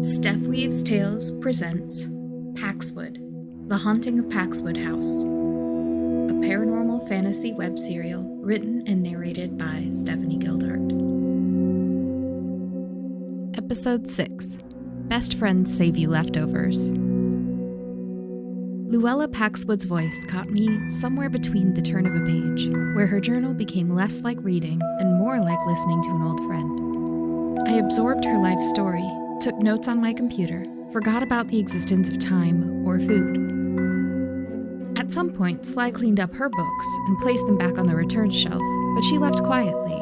Steph Weaves Tales presents Paxwood, The Haunting of Paxwood House, a paranormal fantasy web serial written and narrated by Stephanie Gildart. Episode 6, Best Friends Save You Leftovers. Luella Paxwood's voice caught me somewhere between the turn of a page, where her journal became less like reading and more like listening to an old friend. I absorbed her life story, took notes on my computer, forgot about the existence of time or food. At some point, Sly cleaned up her books and placed them back on the return shelf, but she left quietly.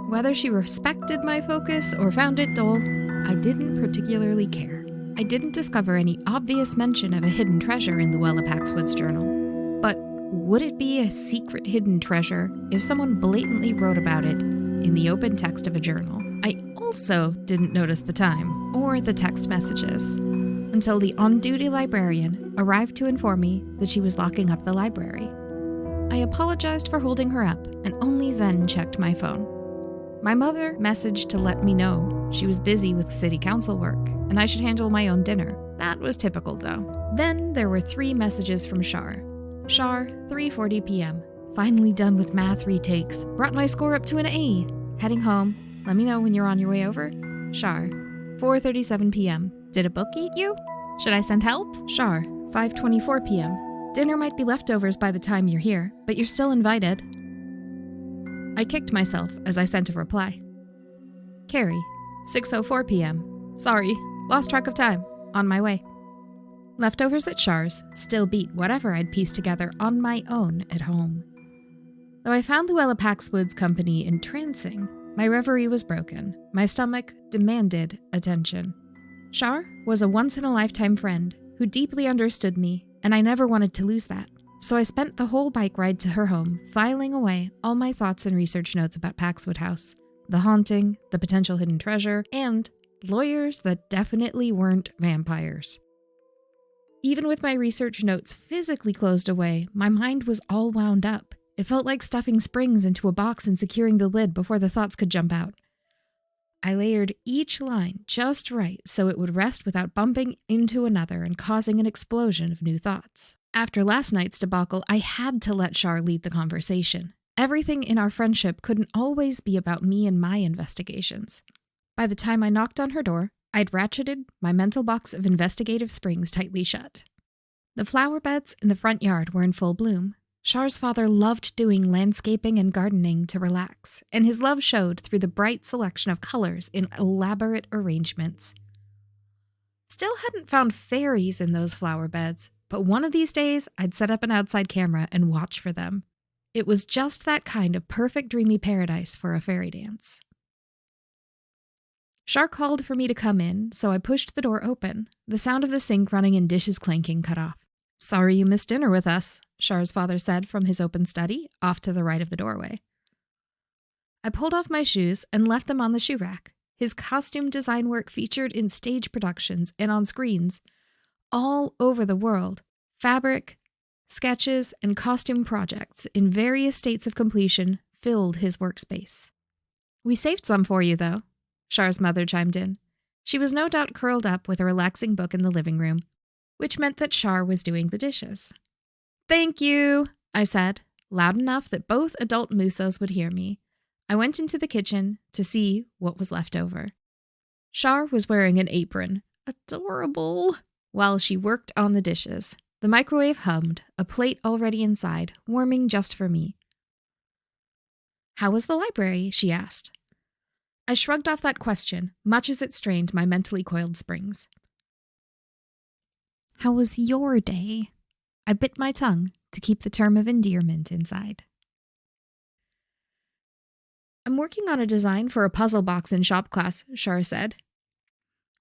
Whether she respected my focus or found it dull, I didn't particularly care. I didn't discover any obvious mention of a hidden treasure in Luella Paxwood's journal. But would it be a secret hidden treasure if someone blatantly wrote about it in the open text of a journal? I also didn't notice the time or the text messages until the on-duty librarian arrived to inform me that she was locking up the library. I apologized for holding her up and only then checked my phone. My mother messaged to let me know she was busy with city council work and I should handle my own dinner. That was typical, though. Then there were 3 messages from Char. Char, 3:40 p.m. Finally done with math retakes. Brought my score up to an A. Heading home. Let me know when you're on your way over. Char, 4:37 p.m. Did a book eat you? Should I send help? Char, 5:24 p.m. Dinner might be leftovers by the time you're here, but you're still invited. I kicked myself as I sent a reply. Kerry, 6:04 p.m. Sorry, lost track of time. On my way. Leftovers at Char's still beat whatever I'd pieced together on my own at home. Though I found Luella Paxwood's company entrancing, my reverie was broken. My stomach demanded attention. Char was a once-in-a-lifetime friend who deeply understood me, and I never wanted to lose that. So I spent the whole bike ride to her home, filing away all my thoughts and research notes about Paxwood House, the haunting, the potential hidden treasure, and lawyers that definitely weren't vampires. Even with my research notes physically closed away, my mind was all wound up. It felt like stuffing springs into a box and securing the lid before the thoughts could jump out. I layered each line just right so it would rest without bumping into another and causing an explosion of new thoughts. After last night's debacle, I had to let Char lead the conversation. Everything in our friendship couldn't always be about me and my investigations. By the time I knocked on her door, I'd ratcheted my mental box of investigative springs tightly shut. The flower beds in the front yard were in full bloom. Char's father loved doing landscaping and gardening to relax, and his love showed through the bright selection of colors in elaborate arrangements. Still hadn't found fairies in those flower beds, but one of these days I'd set up an outside camera and watch for them. It was just that kind of perfect dreamy paradise for a fairy dance. Char called for me to come in, so I pushed the door open. The sound of the sink running and dishes clanking cut off. Sorry you missed dinner with us, Char's father said from his open study, off to the right of the doorway. I pulled off my shoes and left them on the shoe rack. His costume design work featured in stage productions and on screens all over the world. Fabric, sketches, and costume projects in various states of completion filled his workspace. We saved some for you, though, Char's mother chimed in. She was no doubt curled up with a relaxing book in the living room, which meant that Char was doing the dishes. Thank you, I said, loud enough that both adult Musos would hear me. I went into the kitchen to see what was left over. Char was wearing an apron, adorable, while she worked on the dishes. The microwave hummed, a plate already inside, warming just for me. How was the library? She asked. I shrugged off that question, much as it strained my mentally coiled springs. How was your day? I bit my tongue to keep the term of endearment inside. I'm working on a design for a puzzle box in shop class, Char said.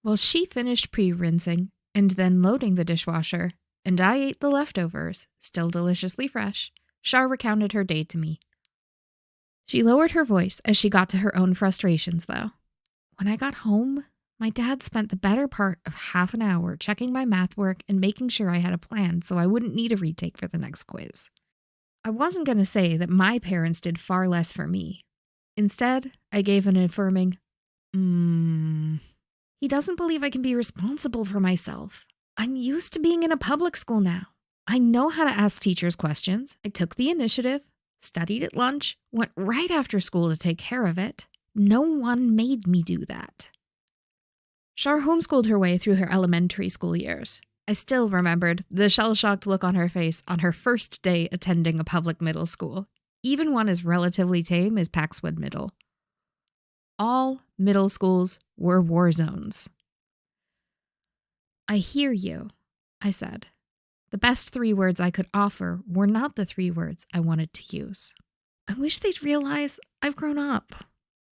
Well, she finished pre-rinsing and then loading the dishwasher, and I ate the leftovers, still deliciously fresh. Char recounted her day to me. She lowered her voice as she got to her own frustrations, though. When I got home, my dad spent the better part of half an hour checking my math work and making sure I had a plan so I wouldn't need a retake for the next quiz. I wasn't going to say that my parents did far less for me. Instead, I gave an affirming, He doesn't believe I can be responsible for myself. I'm used to being in a public school now. I know how to ask teachers questions. I took the initiative, studied at lunch, went right after school to take care of it. No one made me do that. Char homeschooled her way through her elementary school years. I still remembered the shell-shocked look on her face on her first day attending a public middle school, even one as relatively tame as Paxwood Middle. All middle schools were war zones. I hear you, I said. The best 3 words I could offer were not the 3 words I wanted to use. I wish they'd realize I've grown up.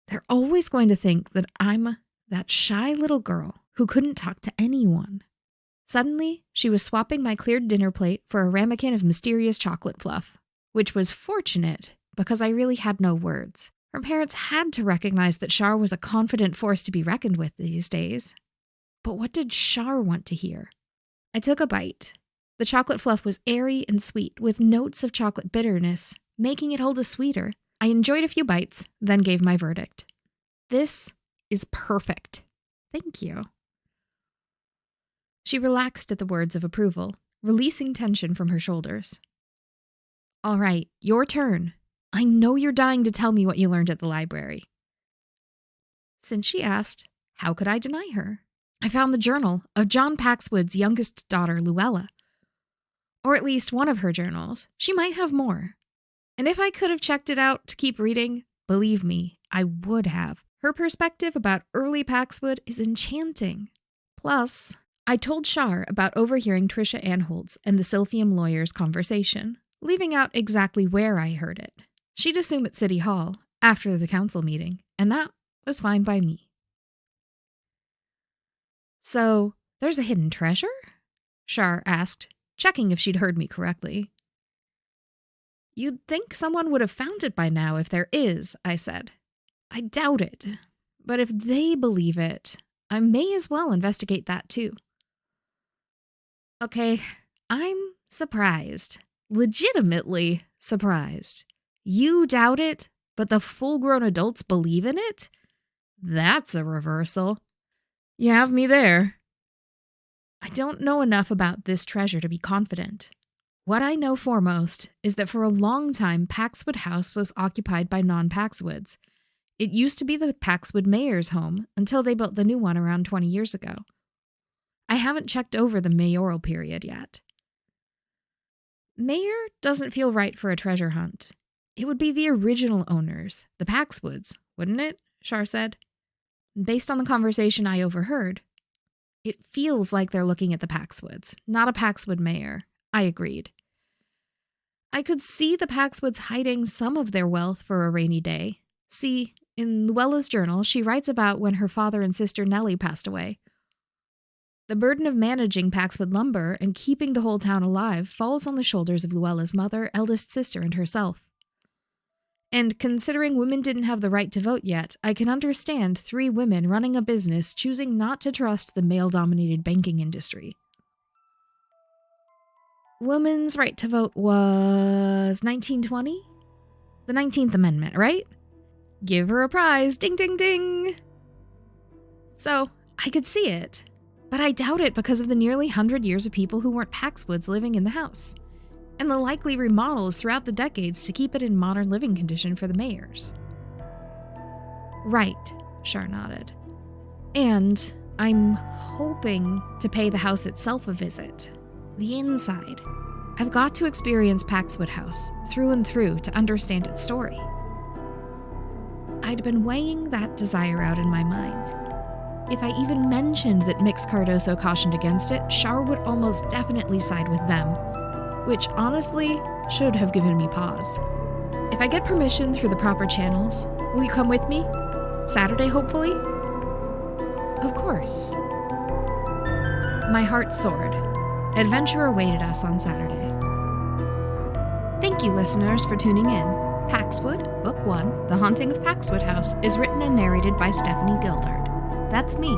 They're always going to think that I'm that shy little girl who couldn't talk to anyone. Suddenly, she was swapping my cleared dinner plate for a ramekin of mysterious chocolate fluff, which was fortunate because I really had no words. Her parents had to recognize that Char was a confident force to be reckoned with these days. But what did Char want to hear? I took a bite. The chocolate fluff was airy and sweet, with notes of chocolate bitterness, making it all the sweeter. I enjoyed a few bites, then gave my verdict. This is perfect. Thank you. She relaxed at the words of approval, releasing tension from her shoulders. All right, your turn. I know you're dying to tell me what you learned at the library. Since she asked, how could I deny her? I found the journal of John Paxwood's youngest daughter, Luella. Or at least one of her journals. She might have more. And if I could have checked it out to keep reading, believe me, I would have. Her perspective about early Paxwood is enchanting. Plus, I told Char about overhearing Tricia Anholtz and the Silphium lawyer's conversation, leaving out exactly where I heard it. She'd assume at City Hall, after the council meeting, and that was fine by me. So, there's a hidden treasure? Char asked, checking if she'd heard me correctly. You'd think someone would have found it by now if there is, I said. I doubt it, but if they believe it, I may as well investigate that too. Okay, I'm surprised. Legitimately surprised. You doubt it, but the full-grown adults believe in it? That's a reversal. You have me there. I don't know enough about this treasure to be confident. What I know foremost is that for a long time, Paxwood House was occupied by non-Paxwoods. It used to be the Paxwood mayor's home until they built the new one around 20 years ago. I haven't checked over the mayoral period yet. Mayor doesn't feel right for a treasure hunt. It would be the original owners, the Paxwoods, wouldn't it? Char said. Based on the conversation I overheard, it feels like they're looking at the Paxwoods, not a Paxwood mayor. I agreed. I could see the Paxwoods hiding some of their wealth for a rainy day. See, in Luella's journal, she writes about when her father and sister Nellie passed away. The burden of managing Paxwood lumber and keeping the whole town alive falls on the shoulders of Luella's mother, eldest sister, and herself. And considering women didn't have the right to vote yet, I can understand 3 women running a business choosing not to trust the male-dominated banking industry. Women's right to vote was 1920? The 19th Amendment, right? Give her a prize, ding ding ding! So, I could see it, but I doubt it because of the nearly 100 years of people who weren't Paxwoods living in the house, and the likely remodels throughout the decades to keep it in modern living condition for the mayors. Right, Char nodded. And I'm hoping to pay the house itself a visit. The inside. I've got to experience Paxwood House through and through to understand its story. I'd been weighing that desire out in my mind. If I even mentioned that Mix Cardoso cautioned against it, Char would almost definitely side with them, which honestly should have given me pause. If I get permission through the proper channels, will you come with me? Saturday, hopefully? Of course. My heart soared. Adventure awaited us on Saturday. Thank you, listeners, for tuning in. Paxwood, Book 1, The Haunting of Paxwood House, is written and narrated by Stephanie Gildard. That's me.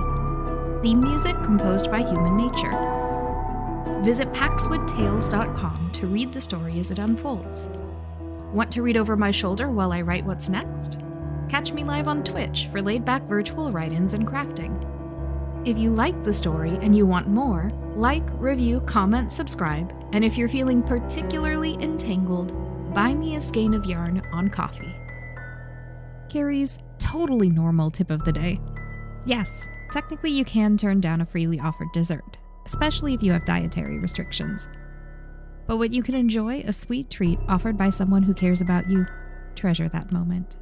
Theme music composed by Human Nature. Visit paxwoodtales.com to read the story as it unfolds. Want to read over my shoulder while I write what's next? Catch me live on Twitch for laid-back virtual write-ins and crafting. If you like the story and you want more, like, review, comment, subscribe, and if you're feeling particularly entangled, buy me a skein of yarn on Coffee. Kerry's totally normal tip of the day. Yes, technically you can turn down a freely offered dessert, especially if you have dietary restrictions. But when you can enjoy a sweet treat offered by someone who cares about you, treasure that moment.